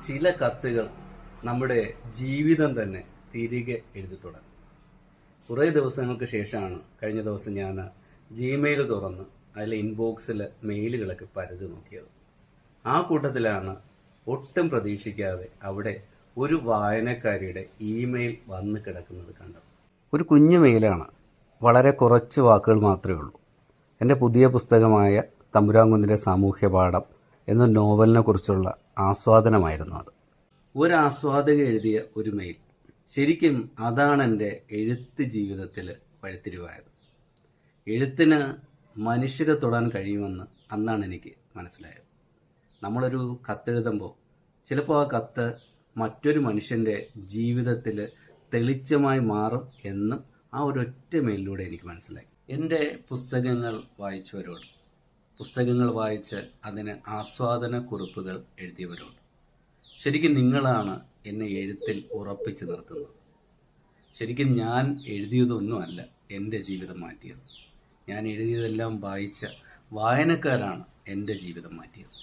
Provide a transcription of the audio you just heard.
ചില കത്തുകൾ നമ്മുടെ ജീവിതം തന്നെ തിരികെ എഴുതി തുടങ്ങും. കുറേ ദിവസങ്ങൾക്ക് ശേഷമാണ് കഴിഞ്ഞ ദിവസം ഞാൻ ജിമെയിൽ തുറന്ന് അതിലെ ഇൻബോക്സിൽ മെയിലുകളൊക്കെ പരതി നോക്കിയത്. ആ കൂട്ടത്തിലാണ് ഒട്ടും പ്രതീക്ഷിക്കാതെ അവിടെ ഒരു വായനക്കാരിയുടെ ഇമെയിൽ വന്ന് കിടക്കുന്നത് കണ്ടത്. ഒരു കുഞ്ഞു മെയിലാണ്, വളരെ കുറച്ച് വാക്കുകൾ മാത്രമേ ഉള്ളൂ. എൻ്റെ പുതിയ പുസ്തകമായ തമ്പുരാൻകുന്നിലെ സാമൂഹ്യ പാഠം എന്ന നോവലിനെ കുറിച്ചുള്ള ആസ്വാദനമായിരുന്നു അത്. ഒരു ആസ്വാദക എഴുതിയ ഒരു മെയിൽ. ശരിക്കും അതാണ് എൻ്റെ എഴുത്ത് ജീവിതത്തിൽ വഴിത്തിരിവായത്. എഴുത്തിന് മനുഷ്യരെ തൊടാൻ കഴിയുമെന്ന് അന്നാണ് എനിക്ക് മനസ്സിലായത്. നമ്മളൊരു കത്തെഴുതുമ്പോൾ ചിലപ്പോൾ ആ കത്ത് മറ്റൊരു മനുഷ്യൻ്റെ ജീവിതത്തിൽ തെളിച്ചമായി മാറും എന്നും ആ ഒരൊറ്റ മെയിലിലൂടെ എനിക്ക് മനസ്സിലായി. എൻ്റെ പുസ്തകങ്ങൾ വായിച്ചവരോട്, പുസ്തകങ്ങൾ വായിച്ച് അതിന് ആസ്വാദന കുറിപ്പുകൾ എഴുതിയവരോട്, ശരിക്കും നിങ്ങളാണ് എന്നെ എഴുത്തിൽ ഉറപ്പിച്ച് നിർത്തുന്നത്. ശരിക്കും ഞാൻ എഴുതിയതൊന്നുമല്ല എൻ്റെ ജീവിതം മാറ്റിയത്. ഞാൻ എഴുതിയതെല്ലാം വായിച്ച വായനക്കാരാണ് എൻ്റെ ജീവിതം മാറ്റിയത്.